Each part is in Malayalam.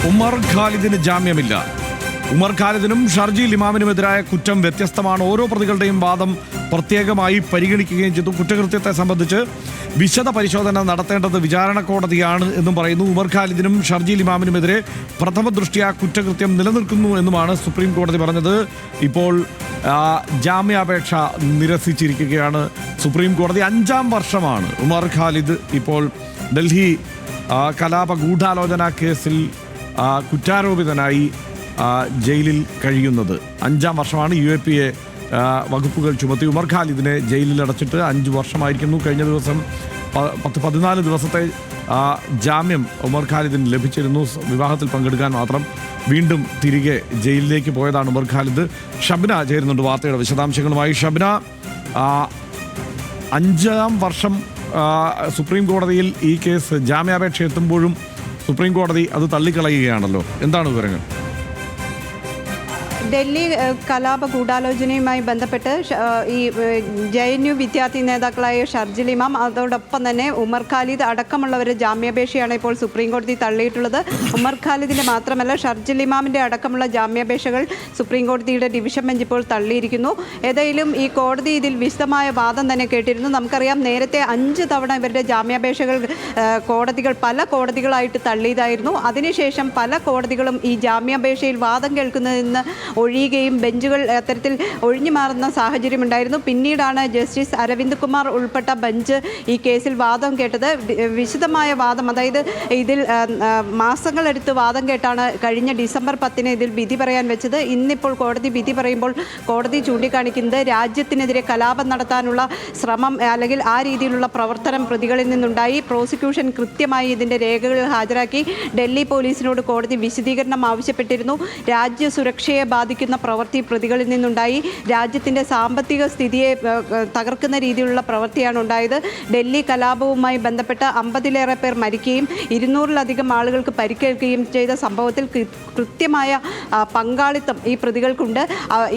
ഉമർ ഖാലിദിന് ജാമ്യമില്ല. ഉമർ ഖാലിദിനും ഷർജീൽ ഇമാമിനുമെതിരായ കുറ്റം വ്യത്യസ്തമാണ്. ഓരോ പ്രതികളുടെയും വാദം പ്രത്യേകമായി പരിഗണിക്കുകയും ചെയ്തു. കുറ്റകൃത്യത്തെ സംബന്ധിച്ച് വിശദ പരിശോധന നടത്തേണ്ടത് വിചാരണ കോടതിയാണ് എന്നും പറയുന്നു. ഉമർ ഖാലിദിനും ഷർജീൽ ഇമാമിനുമെതിരെ പ്രഥമ ദൃഷ്ട്യാ കുറ്റകൃത്യം നിലനിൽക്കുന്നു എന്നുമാണ് സുപ്രീം കോടതി പറഞ്ഞത്. ഇപ്പോൾ ജാമ്യാപേക്ഷ നിരസിച്ചിരിക്കുകയാണ് സുപ്രീം കോടതി. 5-ാം വർഷമാണ് ഉമർ ഖാലിദ് ഇപ്പോൾ ഡൽഹി കലാപ ഗൂഢാലോചന കേസിൽ കുറ്റാരോപിതനായി ജയിലിൽ കഴിയുന്നത്. 5-ാം വർഷമാണ്. UAPA വകുപ്പുകൾ ചുമത്തി ഉമർ ഖാലിദിനെ ജയിലിൽ അടച്ചിട്ട് 5 വർഷമായിരിക്കുന്നു. കഴിഞ്ഞ ദിവസം 14 ദിവസത്തെ ജാമ്യം ഉമർ ഖാലിദിന് ലഭിച്ചിരുന്നു. വിവാഹത്തിൽ പങ്കെടുക്കാൻ മാത്രം വീണ്ടും തിരികെ ജയിലിലേക്ക് പോയതാണ് ഉമർ ഖാലിദ്. ഷബ്ന ചേരുന്നുണ്ട് വാർത്തയുടെ വിശദാംശങ്ങളുമായി. ഷബ്ന, 5-ാം വർഷം സുപ്രീം കോടതിയിൽ ഈ കേസ് ജാമ്യാപേക്ഷ എത്തുമ്പോഴും സുപ്രീം കോടതി അത് തള്ളിക്കളയുകയാണല്ലോ. എന്താണ് വിവരങ്ങൾ? ഡൽഹി കലാപ ഗൂഢാലോചനയുമായി ബന്ധപ്പെട്ട് ഈ JNU വിദ്യാർത്ഥി നേതാക്കളായ ഷർജീൽ ഇമാം, അതോടൊപ്പം തന്നെ ഉമർ ഖാലിദ് അടക്കമുള്ളവരുടെ ജാമ്യാപേക്ഷയാണ് ഇപ്പോൾ സുപ്രീം കോടതി തള്ളിയിട്ടുള്ളത്. ഉമർ ഖാലിദിൻ്റെ മാത്രമല്ല ഷർജീൽ ഇമാമിൻ്റെ അടക്കമുള്ള ജാമ്യാപേക്ഷകൾ സുപ്രീം കോടതിയുടെ ഡിവിഷൻ ബെഞ്ച് ഇപ്പോൾ തള്ളിയിരിക്കുന്നു. ഏതായാലും ഈ കോടതി ഇതിൽ വിശദമായ വാദം തന്നെ കേട്ടിരുന്നു. നമുക്കറിയാം, നേരത്തെ 5 തവണ ഇവരുടെ ജാമ്യാപേക്ഷകൾ പല കോടതികളായിട്ട് തള്ളിയതായിരുന്നു. അതിനുശേഷം പല കോടതികളും ഈ ജാമ്യാപേക്ഷയിൽ വാദം കേൾക്കുന്നതിൽ നിന്ന് ഒഴിയുകയും ബെഞ്ചുകൾ അത്തരത്തിൽ ഒഴിഞ്ഞു മാറുന്ന സാഹചര്യമുണ്ടായിരുന്നു. പിന്നീടാണ് ജസ്റ്റിസ് അരവിന്ദ് കുമാർ ഉൾപ്പെട്ട ബെഞ്ച് ഈ കേസിൽ വാദം കേട്ടത്. വിശദമായ വാദം, അതായത് ഇതിൽ മാസങ്ങളെടുത്ത് വാദം കേട്ടാണ് കഴിഞ്ഞ ഡിസംബർ 10 ഇതിൽ വിധി പറയാൻ വെച്ചത്. ഇന്നിപ്പോൾ കോടതി വിധി പറയുമ്പോൾ കോടതി ചൂണ്ടിക്കാണിക്കുന്നത് രാജ്യത്തിനെതിരെ കലാപം നടത്താനുള്ള ശ്രമം അല്ലെങ്കിൽ ആ രീതിയിലുള്ള പ്രവർത്തനം പ്രതികളിൽ നിന്നുണ്ടായി. പ്രോസിക്യൂഷൻ കൃത്യമായി ഇതിൻ്റെ രേഖകൾ ഹാജരാക്കി ഡൽഹി പോലീസിനോട് കോടതി വിശദീകരണം ആവശ്യപ്പെട്ടിരുന്നു. രാജ്യ സുരക്ഷയെ ബാധിക്കുന്ന പ്രവൃത്തി പ്രതികളിൽ നിന്നുണ്ടായി. രാജ്യത്തിൻ്റെ സാമ്പത്തിക സ്ഥിതിയെ തകർക്കുന്ന രീതിയിലുള്ള പ്രവൃത്തിയാണ് ഉണ്ടായത്. ഡൽഹി കലാപവുമായി ബന്ധപ്പെട്ട് 50-ലേറെ പേർ മരിക്കുകയും 200-ലധികം ആളുകൾക്ക് പരിക്കേൽക്കുകയും ചെയ്ത സംഭവത്തിൽ കൃത്യമായ പങ്കാളിത്തം ഈ പ്രതികൾക്കുണ്ട്.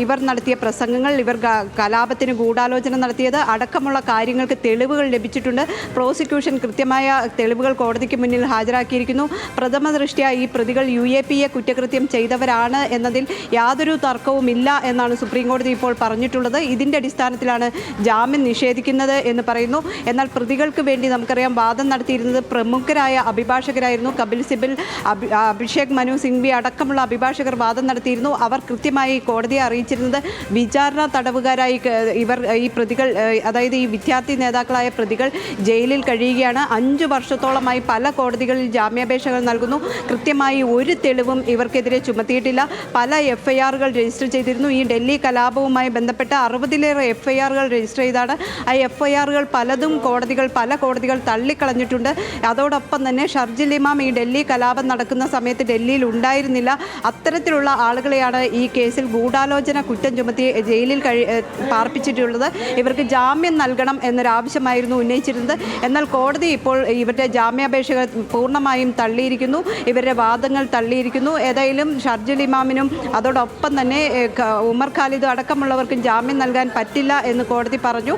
ഇവർ നടത്തിയ പ്രസംഗങ്ങൾ, ഇവർ കലാപത്തിന് ഗൂഢാലോചന നടത്തിയത് അടക്കമുള്ള കാര്യങ്ങൾക്ക് തെളിവുകൾ ലഭിച്ചിട്ടുണ്ട്. പ്രോസിക്യൂഷൻ കൃത്യമായ തെളിവുകൾ കോടതിക്ക് മുന്നിൽ ഹാജരാക്കിയിരിക്കുന്നു. പ്രഥമ ദൃഷ്ട്യാ ഈ പ്രതികൾ UAPA കുറ്റകൃത്യം ചെയ്തവരാണ് എന്നതിൽ യാതൊരു തർക്കവുമില്ല എന്നാണ് സുപ്രീം കോടതി ഇപ്പോൾ പറഞ്ഞിട്ടുള്ളത്. ഇതിൻ്റെ അടിസ്ഥാനത്തിലാണ് ജാമ്യം നിഷേധിക്കുന്നത് എന്ന് പറയുന്നു. എന്നാൽ പ്രതികൾക്ക് വേണ്ടി നമുക്കറിയാം വാദം നടത്തിയിരുന്നത് പ്രമുഖരായ അഭിഭാഷകരായിരുന്നു. കപിൽ സിബൽ, അഭിഷേക് മനു സിംഗ്വി അടക്കമുള്ള അഭിഭാഷകർ വാദം നടത്തിയിരുന്നു. അവർ കൃത്യമായി കോടതിയെ അറിയിച്ചിരുന്നത് വിചാരണ തടവുകാരായി ഈ പ്രതികൾ, അതായത് ഈ വിദ്യാർത്ഥി നേതാക്കളായ പ്രതികൾ ജയിലിൽ കഴിയുകയാണ്. 5 വർഷത്തോളമായി പല കോടതികളിൽ ജാമ്യാപേക്ഷകൾ നൽകുന്നു. കൃത്യമായി ഒരു തെളിവും ഇവർക്കെതിരെ ചുമത്തിയിട്ടില്ല. പല FIRകൾ രജിസ്റ്റർ ചെയ്തിരുന്നു. ഈ ഡൽഹി കലാപവുമായി ബന്ധപ്പെട്ട് 60-ലേറെ FIRകൾ രജിസ്റ്റർ ചെയ്താണ്. ആ FIRകൾ പല കോടതികൾ തള്ളിക്കളഞ്ഞിട്ടുണ്ട്. അതോടൊപ്പം തന്നെ ഷർജീൽ ഇമാം ഈ ഡൽഹി കലാപം നടക്കുന്ന സമയത്ത് ഡൽഹിയിൽ ഉണ്ടായിരുന്നില്ല. അത്തരത്തിലുള്ള ആളുകളെയാണ് ഈ കേസിൽ ഗൂഢാലോചന കുറ്റം ചുമത്തി ജയിലിൽ പാർപ്പിച്ചിട്ടുള്ളത്. ഇവർക്ക് ജാമ്യം നൽകണം എന്നൊരാവശ്യമായിരുന്നു ഉന്നയിച്ചിരുന്നത്. എന്നാൽ കോടതി ഇപ്പോൾ ഇവരുടെ ജാമ്യാപേക്ഷകൾ പൂർണ്ണമായും തള്ളിയിരിക്കുന്നു. ഇവരുടെ വാദങ്ങൾ തള്ളിയിരിക്കുന്നു. ഏതായാലും ഷർജീൽ ഇമാമിനും അതോടൊപ്പം തന്നെ ഉമർ ഖാലിദ് അടക്കമുള്ളവർക്കും ജാമ്യം നൽകാൻ പറ്റില്ല എന്ന് കോടതി പറഞ്ഞു.